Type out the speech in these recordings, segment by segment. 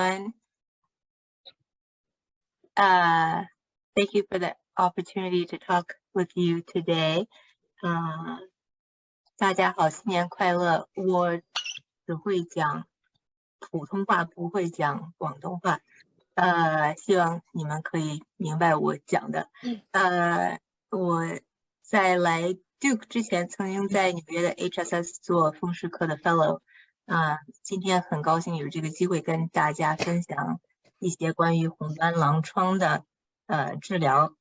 everyone. Thank you for the opportunity to talk with you today. 大家好，新年快乐。我只会讲普通话，不会讲广东话。希望你们可以明白我讲的。我在来 Duke 之前，曾经在纽约的 HSS 做风湿科的 fellow。今天很高兴有这个机会跟大家分享一些关于红斑狼疮的治疗。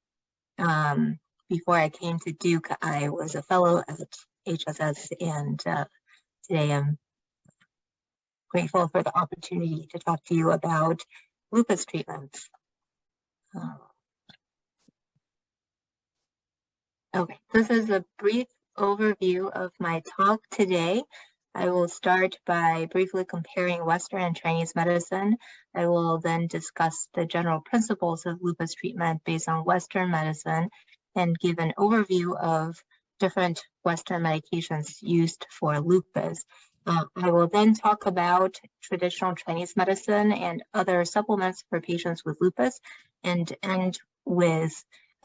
Before I came to Duke, I was a fellow at HSS, and today I'm grateful for the opportunity to talk to you about lupus treatments. Okay, this is a brief overview of my talk today. I will start by briefly comparing Western and Chinese medicine. I will then discuss the general principles of lupus treatment based on Western medicine and give an overview of different Western medications used for lupus. I will then talk about traditional Chinese medicine and other supplements for patients with lupus, and end with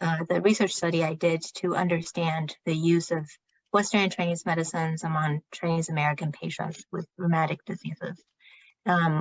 the research study I did to understand the use of Western and Chinese medicines among Chinese American patients with rheumatic diseases.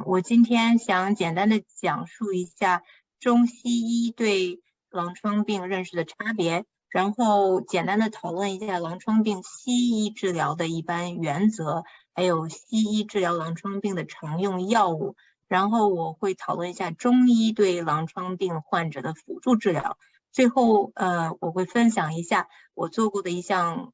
我今天想简单的讲述一下中西医对狼疮病认识的差别，然后简单的讨论一下狼疮病西医治疗的一般原则，还有西医治疗狼疮病的常用药物，然后我会讨论一下中医对狼疮病患者的辅助治疗。最后，我会分享一下我做过的一项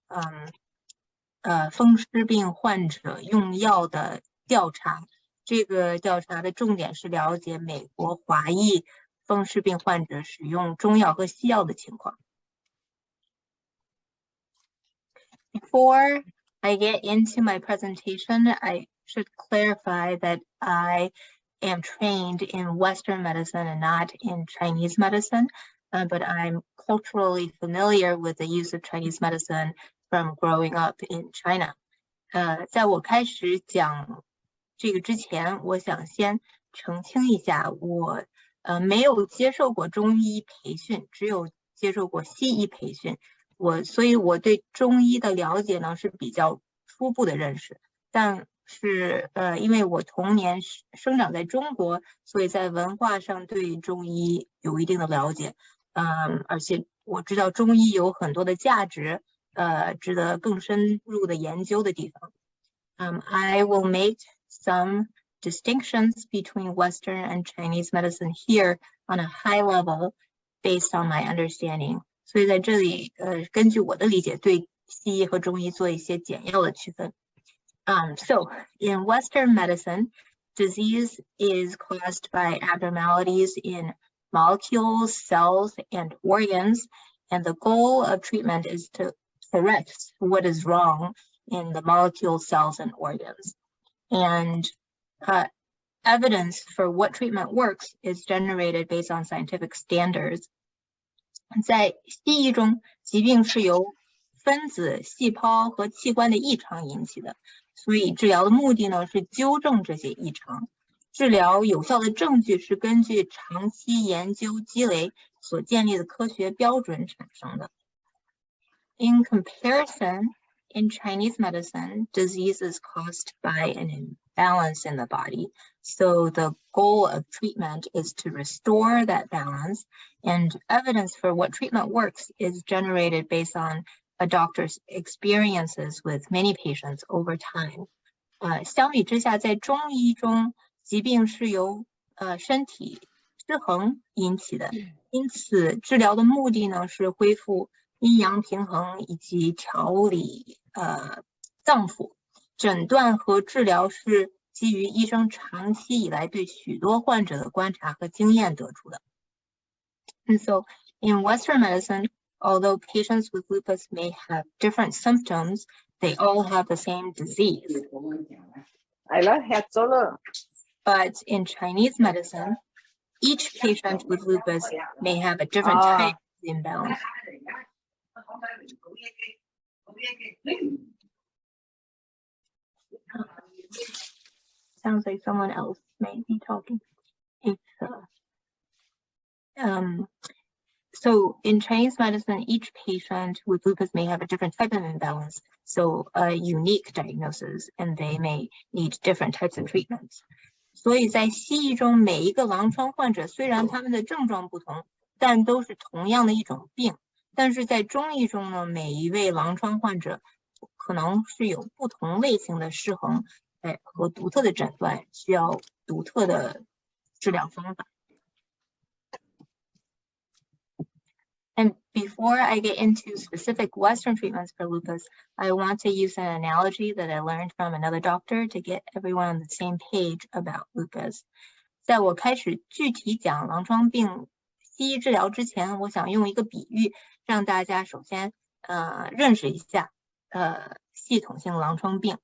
风湿病患者用药的调查。这个调查的重点是了解美国华裔风湿病患者使用中药和西药的情况。Before I get into my presentation, I should clarify that I am trained in Western medicine and not in Chinese medicine. But I'm culturally familiar with the use of Chinese medicine from growing up in China. 在我开始讲这个之前，我想先澄清一下，我没有接受过中医培训，只有接受过西医培训。所以我对中医的了解呢是比较初步的认识，但是因为我童年生长在中国，所以在文化上对中医有一定的了解。而且我知道中医有很多的价值，值得更深入的研究的地方。I will make some distinctions between Western and Chinese medicine here on a high level based on my understanding. 所以在这里，根据我的理解，对西医和中医做一些简要的区分。So in Western medicine, disease is caused by abnormalities in molecules, cells, and organs, and the goal of treatment is to correct what is wrong in the molecules, cells, and organs. And evidence for what treatment works is generated based on scientific standards. 在西医中，疾病是由分子、细胞和器官的异常引起的，所以治疗的目的呢是纠正这些异常。治疗有效的证据是根据长期研究积累所建立的科学标准产生的。In comparison, in Chinese medicine, disease is caused by an imbalance in the body. So the goal of treatment is to restore that balance, and evidence for what treatment works is generated based on a doctor's experiences with many patients over time. 相比之下，在中医中，疾病是由身体失衡引起的，因此治疗的目的呢是恢复阴阳平衡以及调理脏腑。诊断和治疗是基于医生长期以来对许多患者的观察和经验得出的。And so in Western medicine, although patients with lupus may have different symptoms, they all have the same disease. But in Chinese medicine, each patient with lupus may have a different type of imbalance. Sounds like someone else may be talking. So in Chinese medicine, each patient with lupus may have a different type of imbalance, so a unique diagnosis, and they may need different types of treatments. 所以在西医中，每一个狼疮患者虽然他们的症状不同，但都是同样的一种病。但是在中医中呢，每一位狼疮患者可能是有不同类型的失衡，和独特的诊断，需要独特的治疗方法。And before I get into specific Western treatments for lupus, I want to use an analogy that I learned from another doctor to get everyone on the same page about lupus. 在我开始具体讲狼疮病西医治疗之前，我想用一个比喻，让大家首先认识一下系统性狼疮病。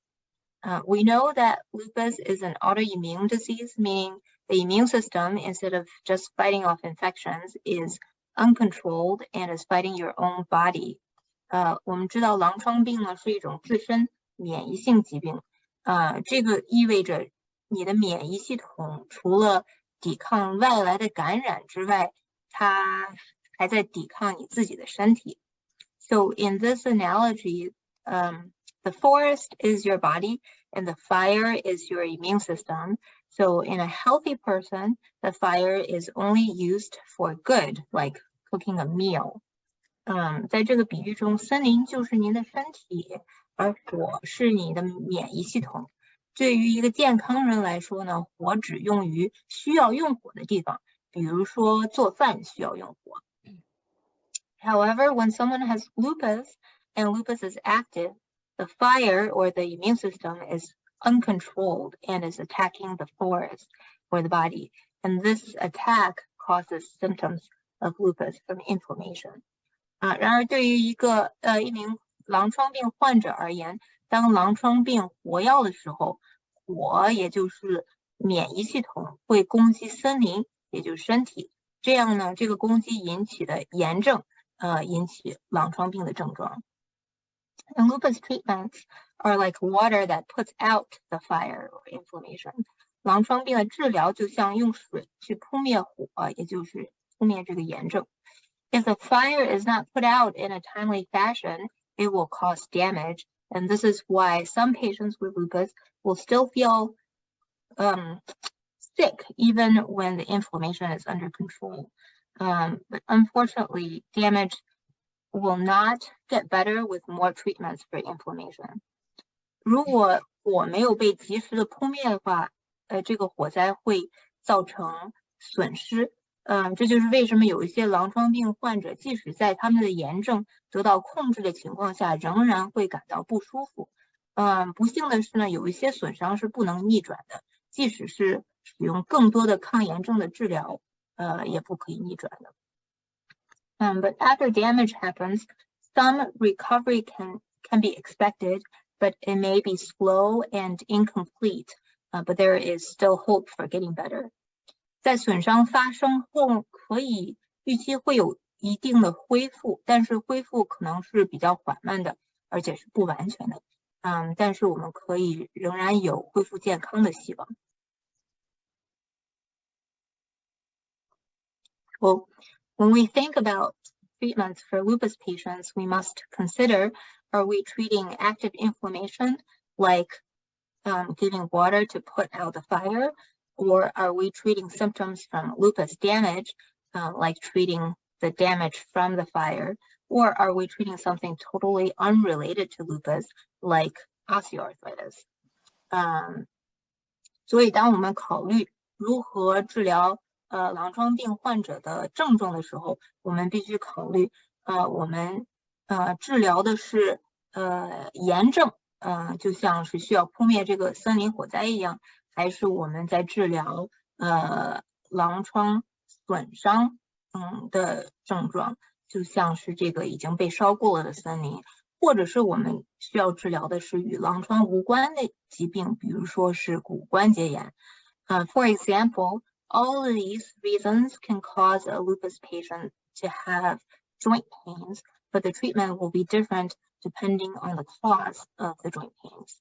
We know that lupus is an autoimmune disease, meaning the immune system, instead of just fighting off infections, is uncontrolled and is fighting your own body. 我们知道狼疮病呢是一种自身免疫性疾病，这个意味着你的免疫系统除了抵抗外来的感染之外，它还在抵抗你自己的身体。So in this analogy, the forest is your body and the fire is your immune system. So in a healthy person, the fire is only used for good, like cooking a meal. 在这个比喻中，森林就是您的身体，而火是你的免疫系统。对于一个健康人来说呢，火只用于需要用火的地方，比如说做饭需要用火。However, when someone has lupus and lupus is active, the fire or the immune system is uncontrolled and is attacking the forest or the body. And this attack causes symptoms of lupus from inflammation. 然而对于一名狼疮病患者而言，当狼疮病活跃的时候，火也就是免疫系统会攻击森林，也就是身体。这样呢，这个攻击引起的炎症，引起狼疮病的症状。And lupus treatments are like water that puts out the fire or inflammation. 狼疮病的治疗就像用水去扑灭火，也就是扑灭这个炎症。If the fire is not put out in a timely fashion, it will cause damage. And this is why some patients with lupus will still feel sick even when the inflammation is under control. But unfortunately, damage will not get better with more treatments for inflammation. 如果火没有被及时的扑灭的话，这个火灾会造成损失。这就是为什么有一些狼疮病患者，即使在他们的炎症得到控制的情况下，仍然会感到不舒服。不幸的是呢，有一些损伤是不能逆转的，即使是使用更多的抗炎症的治疗，也不可以逆转的。But after damage happens, some recovery can be expected, but it may be slow and incomplete. But there is still hope for getting better. 在损伤发生后，可以预期会有一定的恢复，但是恢复可能是比较缓慢的，而且是不完全的。但是我们可以仍然有恢复健康的希望。Well, when we think about treatments for lupus patients, we must consider, are we treating active inflammation, like giving water to put out the fire? Or are we treating symptoms from lupus damage, like treating the damage from the fire? Or are we treating something totally unrelated to lupus, like osteoarthritis? 所以当我们考虑如何治疗狼疮病患者的症状的时候，我们必须考虑我们治疗的是炎症，就像是需要扑灭这个森林火灾一样，还是我们在治疗狼疮损伤的症状，就像是这个已经被烧过了的森林，或者是我们需要治疗的是与狼疮无关的疾病，比如说是骨关节炎。For example, all of these reasons can cause a lupus patient to have joint pains, but the treatment will be different depending on the cause of the joint pains.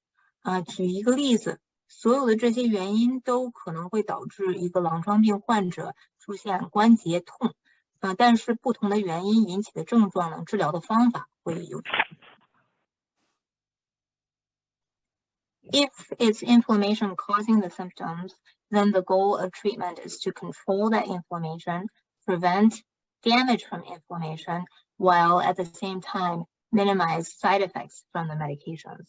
举一个例子，所有的这些原因都可能会导致一个狼疮病患者出现关节痛，但是不同的原因引起的症状呢，治疗的方法会有差。If it's inflammation causing the symptoms, then the goal of treatment is to control that inflammation, prevent damage from inflammation, while at the same time minimize side effects from the medications.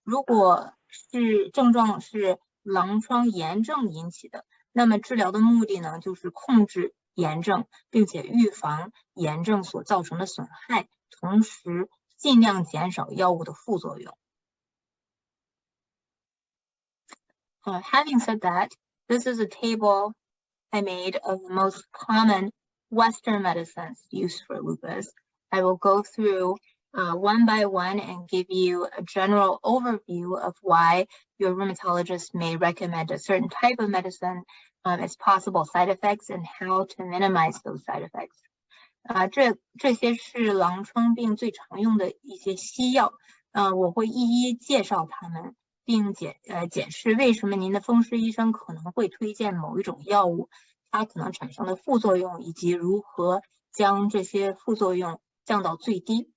如果是症状是狼疮炎症引起的，那么治疗的目的呢，就是控制炎症，并且预防炎症所造成的损害，同时尽量减少药物的副作用。Having said that, this is a table I made of the most common Western medicines used for lupus. I will go through one by one and give you a general overview of why your rheumatologist may recommend a certain type of medicine, its possible side effects, and how to minimize those side effects. 这些是狼疮病最常用的一些西药，我会一一介绍它们，并解释为什么您的风湿医生可能会推荐某一种药物，它可能产生的副作用，以及如何将这些副作用降到最低。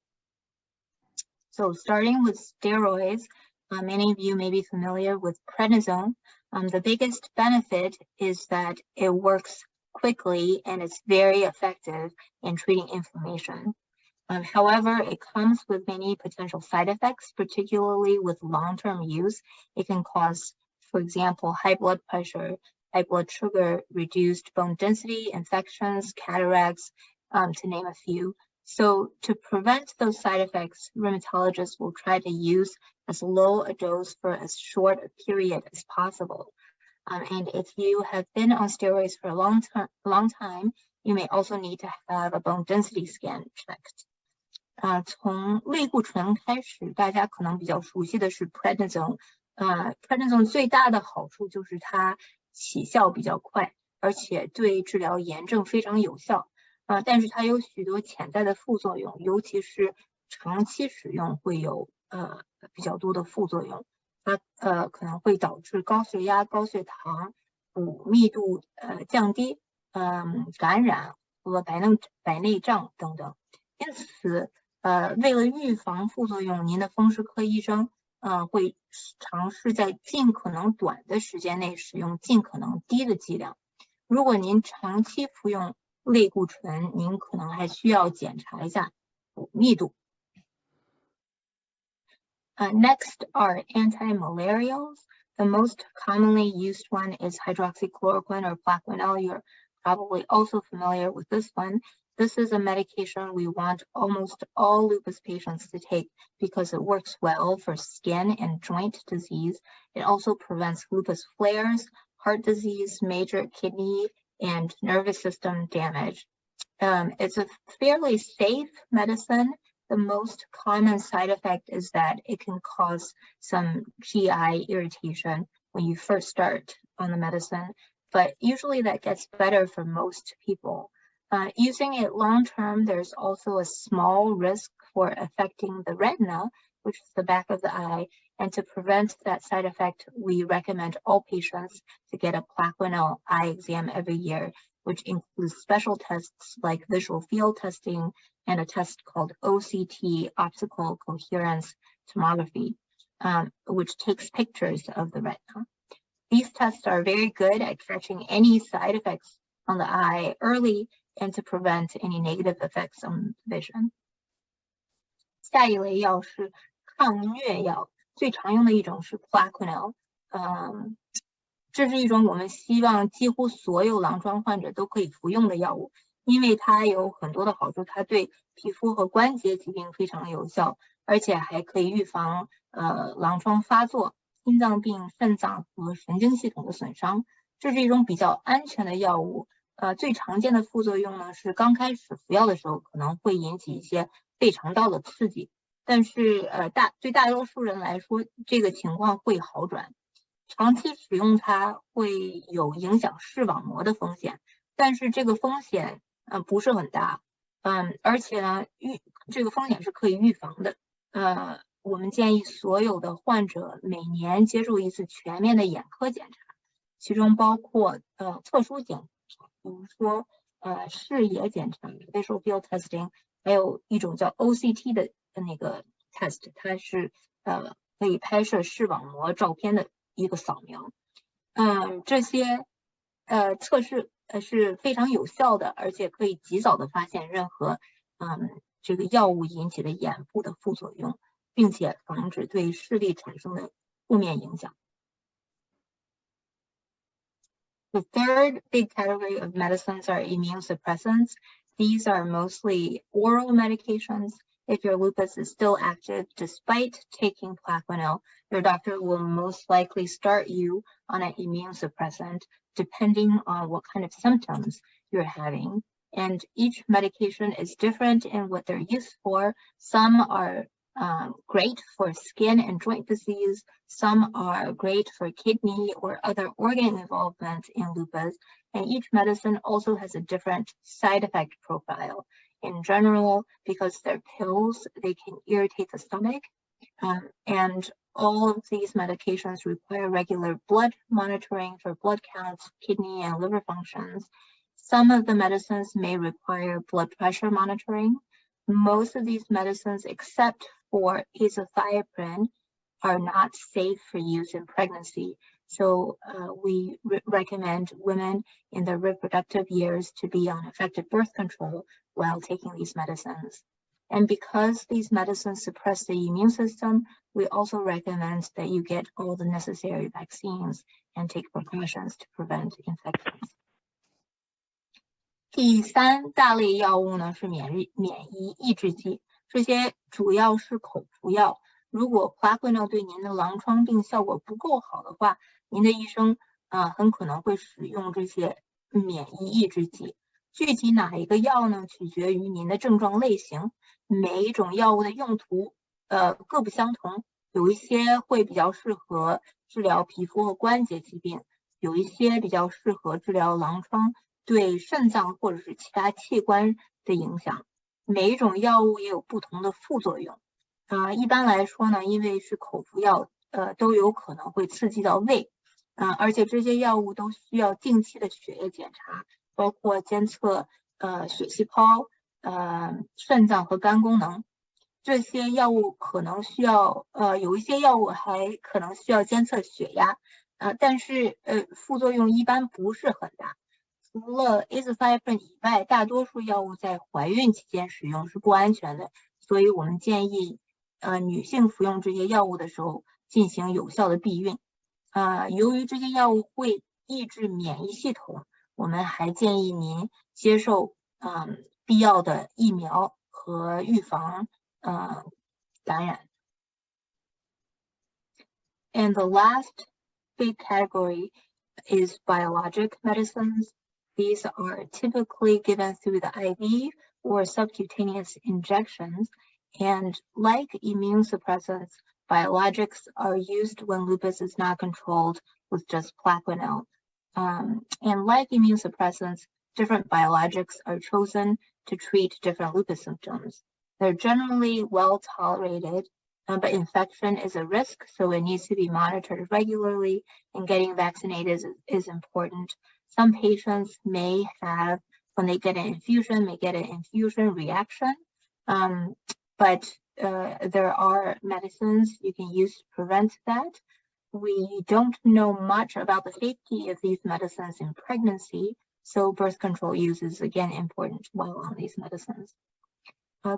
So starting with steroids, many of you may be familiar with prednisone. The biggest benefit is that it works quickly and it's very effective in treating inflammation. However, it comes with many potential side effects, particularly with long-term use. It can cause, for example, high blood pressure, high blood sugar, reduced bone density, infections, cataracts, to name a few. So to prevent those side effects, rheumatologists will try to use as low a dose for as short a period as possible. And if you have been on steroids for a long time, you may also need to have a bone density scan checked. 从类固醇开始，大家可能比较熟悉的是 prednisone。prednisone 最大的好处就是它起效比较快，而且对治疗炎症非常有效。但是它有许多潜在的副作用，尤其是长期使用会有比较多的副作用。它可能会导致高血压、高血糖、骨密度降低，感染和白内障等等。因此，为了预防副作用，您的风湿科医生会尝试在尽可能短的时间内使用尽可能低的剂量。如果您长期服用类固醇，您可能还需要检查一下骨密度。Next are anti-malarials. The most commonly used one is hydroxychloroquine or Plaquenil. You're probably also familiar with this one. This is a medication we want almost all lupus patients to take because it works well for skin and joint disease. It also prevents lupus flares, heart disease, major kidney and nervous system damage. It's a fairly safe medicine. The most common side effect is that it can cause some GI irritation when you first start on the medicine, but usually that gets better for most people. Using it long-term, there's also a small risk for affecting the retina, which is the back of the eye. And to prevent that side effect, we recommend all patients to get a Plaquenil eye exam every year, which includes special tests like visual field testing and a test called OCT, optical coherence tomography, which takes pictures of the retina. These tests are very good at catching any side effects on the eye early and to prevent any negative effects on vision. 下一类药是抗疟药，最常用的一种是 Plaquenil。这是一种我们希望几乎所有狼疮患者都可以服用的药物，因为它有很多的好处，它对皮肤和关节疾病非常有效，而且还可以预防狼疮发作、心脏病、肾脏和神经系统的损伤。这是一种比较安全的药物。最常见的副作用呢是刚开始服药的时候可能会引起一些肺肠道的刺激，但是对大多数人来说，这个情况会好转。长期使用它会有影响视网膜的风险，但是这个风险不是很大，而且呢这个风险是可以预防的。我们建议所有的患者每年接受一次全面的眼科检查，其中包括特殊检查，比如说视野检查 （visual field testing），还有一种叫 OCT 的那个 test， 它是可以拍摄视网膜照片的一个扫描。这些测试是非常有效的，而且可以及早的发现任何这个药物引起的眼部的副作用，并且防止对视力产生的负面影响。The third big category of medicines are immune suppressants. These are mostly oral medications. If your lupus is still active despite taking Plaquenil, your doctor will most likely start you on an immune suppressant depending on what kind of symptoms you're having. And each medication is different in what they're used for. Some are great for skin and joint disease. Some are great for kidney or other organ involvement in lupus. And each medicine also has a different side effect profile. In general, because they're pills, they can irritate the stomach. And all of these medications require regular blood monitoring for blood counts, kidney and liver functions. Some of the medicines may require blood pressure monitoring. Most of these medicines, except for azathioprine, are not safe for use in pregnancy. So we recommend women in their reproductive years to be on effective birth control while taking these medicines. And because these medicines suppress the immune system, we also recommend that you get all the necessary vaccines and take precautions to prevent infections. 第三大类药物呢是免疫抑制剂，这些主要是口服药。如果 Plaquenil 对您的狼疮病效果不够好的话，您的医生很可能会使用这些免疫抑制剂。具体哪一个药呢，取决于您的症状类型。每一种药物的用途各不相同，有一些会比较适合治疗皮肤和关节疾病，有一些比较适合治疗狼疮对肾脏或者是其他器官的影响。每一种药物也有不同的副作用。一般来说呢，因为是口服药，都有可能会刺激到胃，而且这些药物都需要定期的血液检查，包括监测血细胞、肾脏和肝功能。这些药物可能需要有一些药物还可能需要监测血压，但是副作用一般不是很大。除了 azathioprine 以外，大多数药物在怀孕期间使用是不安全的，所以我们建议女性服用这些药物的时候进行有效的避孕。由于这些药物会抑制免疫系统，我们还建议您接受必要的疫苗和预防感染。And the last big category is biologic medicines. These are typically given through the IV or subcutaneous injections. And like immune suppressants, biologics are used when lupus is not controlled with just Plaquenil. And like immune suppressants, different biologics are chosen to treat different lupus symptoms. They're generally well tolerated, but infection is a risk, so it needs to be monitored regularly, and getting vaccinated is important. Some patients may have, when they get an infusion, reaction, but there are medicines you can use to prevent that. We don't know much about the safety of these medicines in pregnancy, so birth control use is again important while on these medicines.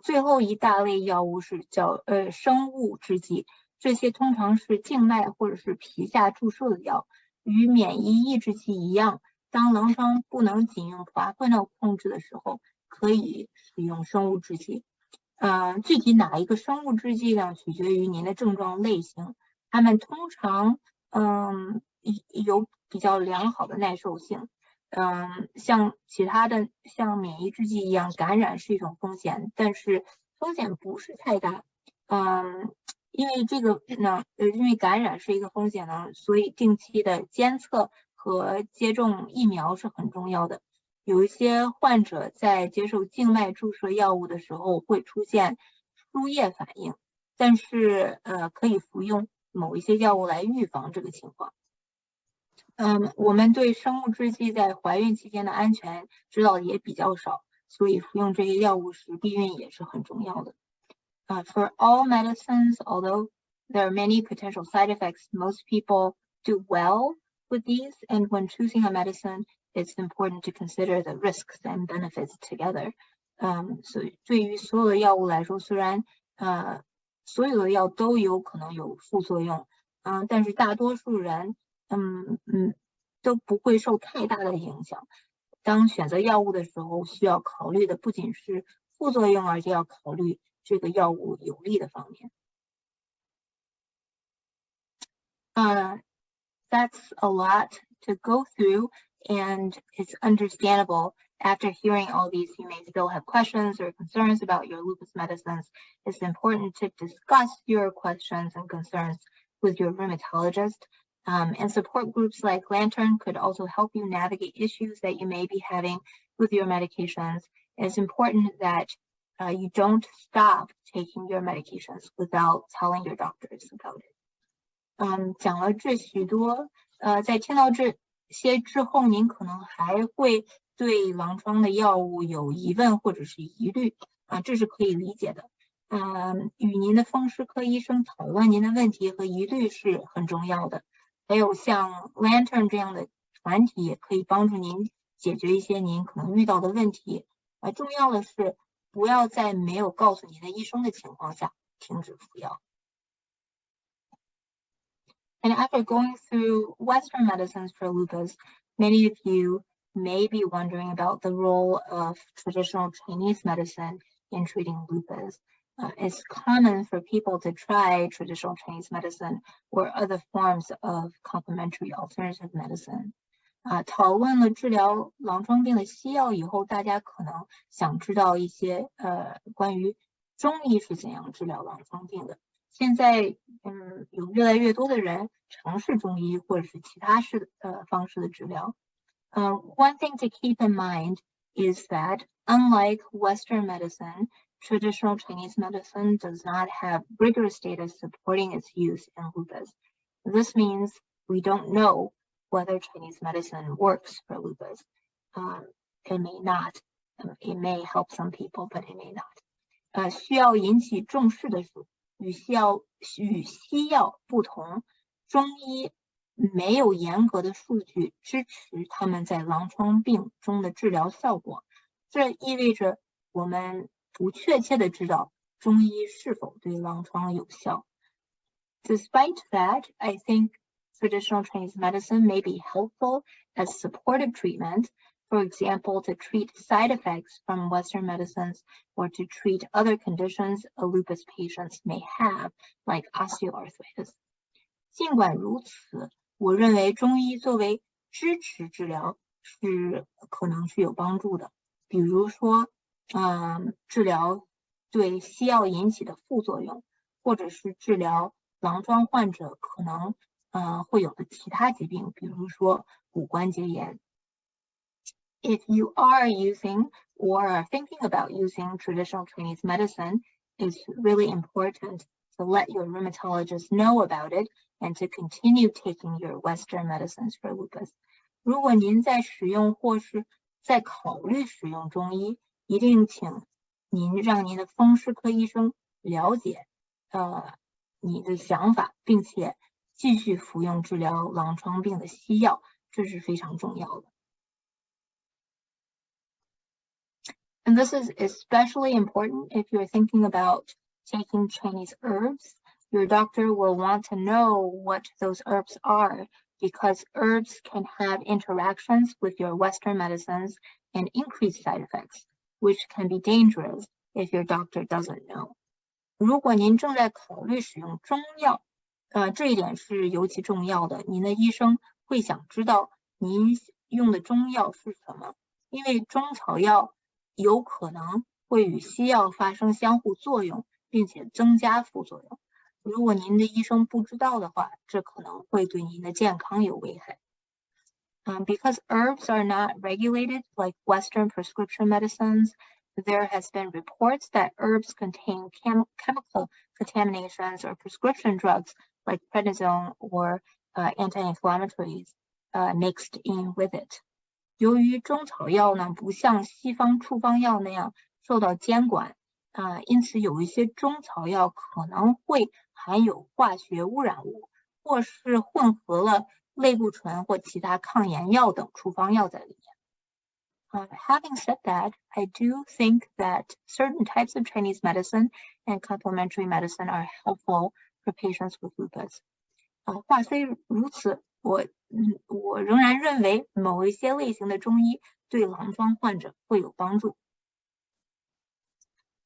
最后一大类药物是叫生物制剂，这些通常是静脉或者是皮下注射的药。与免疫抑制剂一样，当狼疮不能仅用Plaquenil控制的时候，可以使用生物制剂。具体哪一个生物制剂呢，取决于您的症状类型。它们通常有比较良好的耐受性。像其他的像免疫制剂一样，感染是一种风险，但是风险不是太大。因为这个呢，因为感染是一个风险呢，所以定期的监测和接种疫苗是很重要的。有一些患者在接受静脉注射药物的时候会出现输液反应，但是可以服用某一些药物来预防这个情况。我们对生物制剂在怀孕期间的安全知道的也比较少，所以服用这些药物时避孕也是很重要的。For all medicines, although there are many potential side effects, most people do well with these, and when choosing a medicine, it's important to consider the risks and benefits together. 所以对于所有的药物来说，虽然所有的药都有可能有副作用，但是大多数人都不会受太大的影响。当选择药物的时候，需要考虑的不仅是副作用，而且要考虑这个药物有利的方面。That's a lot to go through, and it's understandable. After hearing all these, you may still have questions or concerns about your lupus medicines. It's important to discuss your questions and concerns with your rheumatologist. And support groups like Lantern could also help you navigate issues that you may be having with your medications. It's important that you don't stop taking your medications without telling your doctors about it. 讲了这许多，在听到这些之后，您可能还会对狼疮的药物有疑问或者是疑虑，这是可以理解的。与您的风湿科医生讨论您的问题和疑虑是很重要的。还有像 Lantern 这样的团体也可以帮助您解决一些您可能遇到的问题。重要的是不要在没有告诉您的医生的情况下停止服药。And after going through Western medicines for lupus, many of you may be wondering about the role of traditional Chinese medicine in treating lupus. It's common for people to try traditional Chinese medicine or other forms of complementary alternative medicine. 讨论了治疗狼疮病的西药以后，大家可能想知道一些关于中医是怎样治疗狼疮病的。现在有越来越多的人尝试中医或者是其他方式的治疗。One thing to keep in mind is that unlike Western medicine, traditional Chinese medicine does not have rigorous data supporting its use in lupus. This means we don't know whether Chinese medicine works for lupus. It may not. It may help some people, but it may not. 需要引起重视的是，与西药不同，中医没有严格的数据支持他们在狼疮病中的治疗效果。这意味着我们不确切的知道中医是否对狼疮有效。Despite that, I think traditional Chinese medicine may be helpful as supportive treatment, for example, to treat side effects from Western medicines or to treat other conditions a lupus patients may have, like osteoarthritis. 尽管如此，我认为中医作为支持治疗是可能是有帮助的。比如说，治疗对西药引起的副作用，或者是治疗狼疮患者可能会有的其他疾病，比如说骨关节炎。If you are using or are thinking about using traditional Chinese medicine, it's really important to let your rheumatologist know about it and to continue taking your Western medicines for lupus. 如果您在使用或是在考虑使用中医，一定请您让您的风湿科医生了解你的想法，并且继续服用治疗狼疮病的西药，这是非常重要的。And this is especially important if you're thinking about taking Chinese herbs. Your doctor will want to know what those herbs are because herbs can have interactions with your Western medicines and increase side effects, which can be dangerous if your doctor doesn't know. 如果您正在考虑使用中药，这一点是尤其重要的。您的医生会想知道您用的中药是什么，因为中草药有可能会与西药发生相互作用，并且增加副作用。如果您的医生不知道的话，这可能会对您的健康有危害。Because herbs are not regulated like Western prescription medicines, there has been reports that herbs contain chemical contaminations or prescription drugs like prednisone or anti-inflammatories mixed in with it. 由于中草药呢不像西方处方药那样受到监管，因此有一些中草药可能会含有化学污染物，或是混合了类固醇或其他抗炎药等处方药在里面。Having said that, I do think that certain types of Chinese medicine and complementary medicine are helpful for patients with lupus. 话虽如此，我仍然认为某一些类型的中医对狼疮患者会有帮助。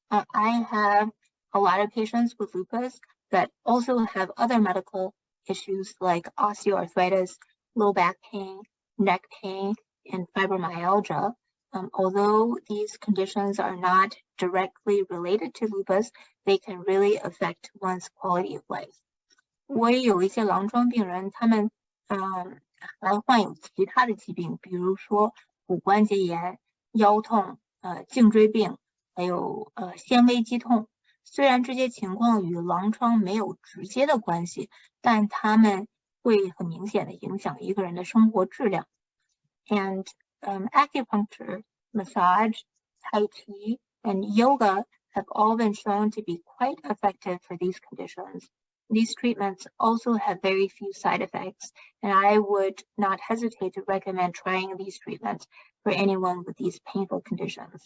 I have a lot of patients with lupus that also have other medical issues like osteoarthritis, low back pain, neck pain, and fibromyalgia. Although these conditions are not directly related to lupus, they can really affect one's quality of life. 我也有一些狼疮病人，他们还患有其他的疾病，比如说骨关节炎、腰痛、颈椎病，还有纤维肌痛。虽然这些情况与狼疮没有直接的关系，但它们会很明显的影响一个人的生活质量。And acupuncture, massage, tai chi, and yoga have all been shown to be quite effective for these conditions. These treatments also have very few side effects, and I would not hesitate to recommend trying these treatments for anyone with these painful conditions.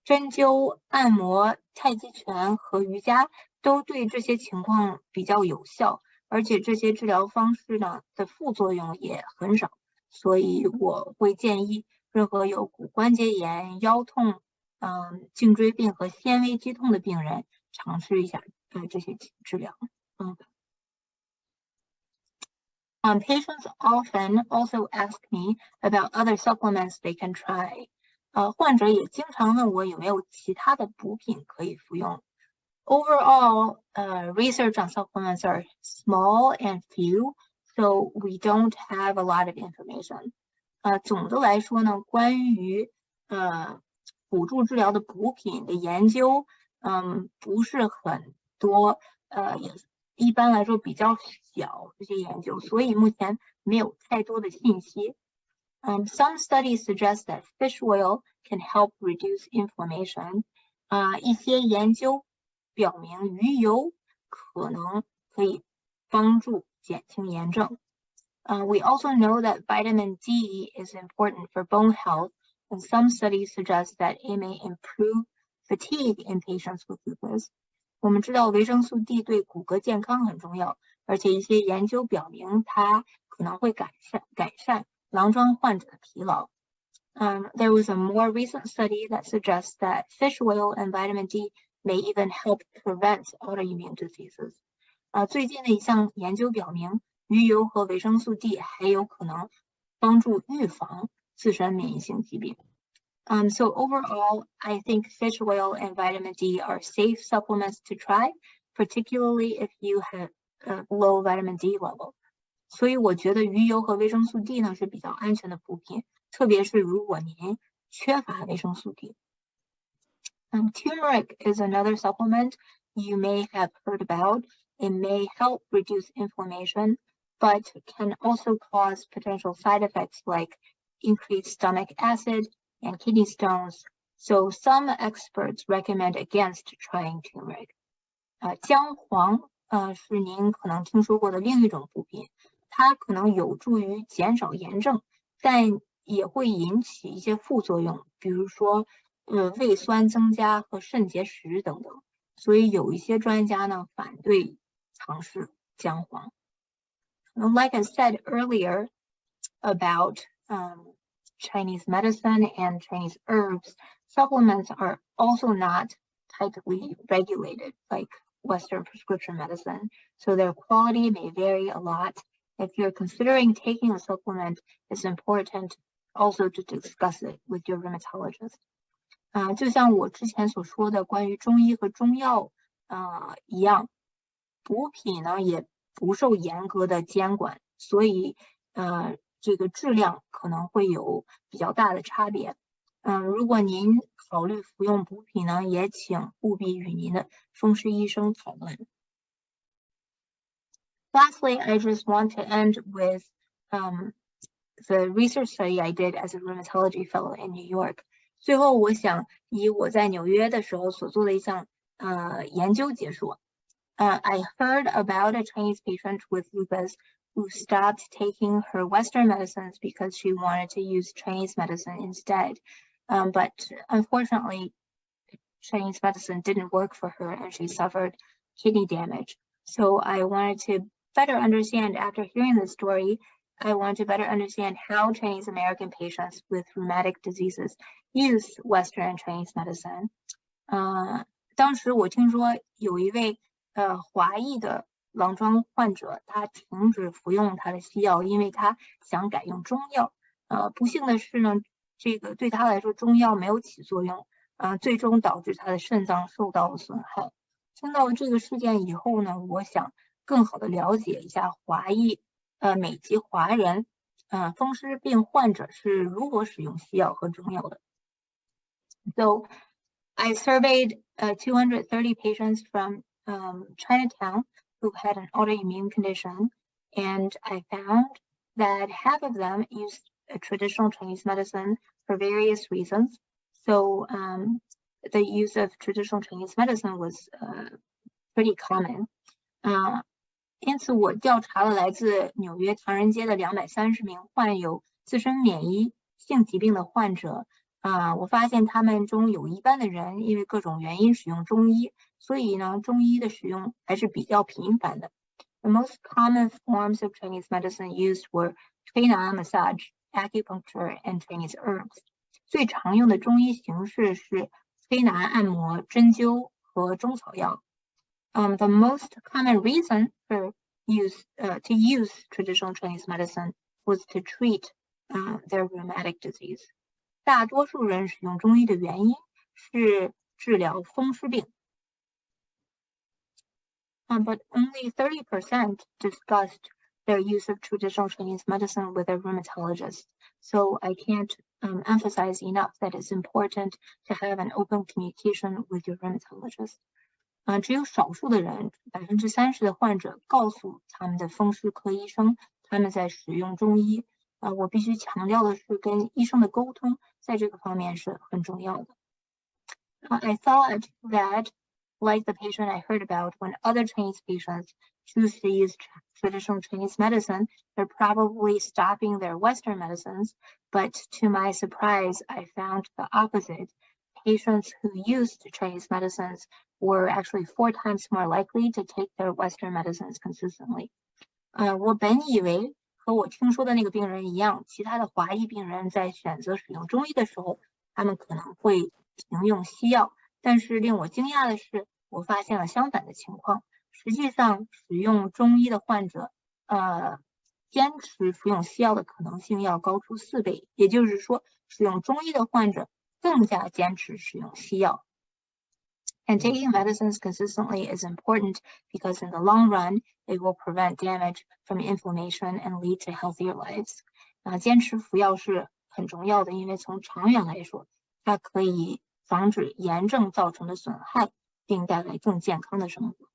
针灸、按摩、太极拳和瑜伽都对这些情况比较有效，而且这些治疗方式呢的副作用也很少，所以我会建议任何有骨关节炎、腰痛、颈椎病和纤维肌痛的病人尝试一下这些治疗。Patients often also ask me about other supplements they can try. 患者也经常问我有没有其他的补品可以服用。Overall, research on supplements are small and few, so we don't have a lot of information. 总的来说呢，关于辅助治疗的补品的研究，不是很多，也一般来说比较小这些研究，所以目前没有太多的信息。Some studies suggest that fish oil can help reduce inflammation. 一些研究表明鱼油可能可以帮助减轻炎症。We also know that vitamin D is important for bone health, and some studies suggest that it may improve fatigue in patients with lupus. 我们知道维生素 D 对骨骼健康很重要，而且一些研究表明它可能会改善狼疮患者的疲劳。There was a more recent study that suggests that fish oil and vitamin D may even help prevent autoimmune diseases. 最近的一项研究表明，鱼油和维生素 D 还有可能帮助预防自身免疫性疾病。So overall, I think fish oil and vitamin D are safe supplements to try, particularly if you have a low vitamin D level. 所以我觉得鱼油和维生素 D 呢是比较安全的补品，特别是如果您缺乏维生素 D。Turmeric is another supplement you may have heard about. It may help reduce inflammation, but can also cause potential side effects like increased stomach acid and kidney stones. So some experts recommend against trying turmeric. 姜黄是您可能听说过的另一种补品，它可能有助于减少炎症，但也会引起一些副作用，比如说胃酸增加和肾结石等等。所以有一些专家呢反对尝试姜黄。Like I said earlier about Chinese medicine and Chinese herbs, supplements are also not tightly regulated like Western prescription medicine, so their quality may vary a lot. If you're considering taking a supplement, it's important also to discuss it with your rheumatologist. 就像我之前所说的关于中医和中药一样，补品呢也不受严格的监管，所以这个质量可能会有比较大的差别。如果您考虑服用补品呢，也请务必与您的风湿医生讨论。Lastly, I just want to end with the research study I did as a rheumatology fellow in New York. 最后，我想以我在纽约的时候所做的一项研究结束。I heard about a Chinese patient with lupus who stopped taking her Western medicines because she wanted to use Chinese medicine instead. But unfortunately, Chinese medicine didn't work for her and she suffered kidney damage. So I wanted to better understand, after hearing this story, I want to better understand how Chinese American patients with rheumatic diseases use Western and Chinese medicine. 当时我听说有一位华裔的郎中患者，他停止服用他的西药，因为他想改用中药。不幸的是呢，这个对他来说中药没有起作用，最终导致他的肾脏受到了损害。听到这个事件以后呢，我想更好的了解一下美籍华人风湿病患者是如何使用西药和中药的。So I surveyed 230 patients from Chinatown who had an autoimmune condition, and I found that half of them used traditional Chinese medicine for various reasons. So the use of traditional Chinese medicine was pretty common. 因此，我调查了来自纽约唐人街的230名患有自身免疫性疾病的患者。我发现他们中有一半的人因为各种原因使用中医，所以呢，中医的使用还是比较频繁的。The most common forms of Chinese medicine used were 推拿 massage, acupuncture, and Chinese herbs. 最常用的中医形式是推拿、按摩、针灸和中草药。The most common reason for to use traditional Chinese medicine was to treat their rheumatic disease. 大多数人使用中医的原因是治疗风湿病。But only 30% discussed their use of traditional Chinese medicine with a rheumatologist. So I can't emphasize enough that it's important to have an open communication with your rheumatologist. 只有少数的人，30%的患者告诉他们的风湿科医生他们在使用中医。我必须强调的是，跟医生的沟通在这个方面是很重要的。I thought that, like the patient I heard about, when other Chinese patients choose to use traditional Chinese medicine, they're probably stopping their Western medicines. But to my surprise, I found the opposite. Patients who used Chinese medicines were actually 4 times more likely to take their Western medicines consistently. 我本以为和我听说的那个病人一样，其他的华裔病人在选择使用中医的时候，他们可能会停用西药。但是令我惊讶的是，我发现了相反的情况。实际上，使用中医的患者，坚持服用西药的可能性要高出4倍。也就是说，使用中医的患者更加坚持使用西药。And taking medicines consistently is important because in the long run, it will prevent damage from inflammation and lead to healthier lives. 坚持服药是很重要的，因为从长远来说，它可以防止炎症造成的损害，并带来更健康的生活。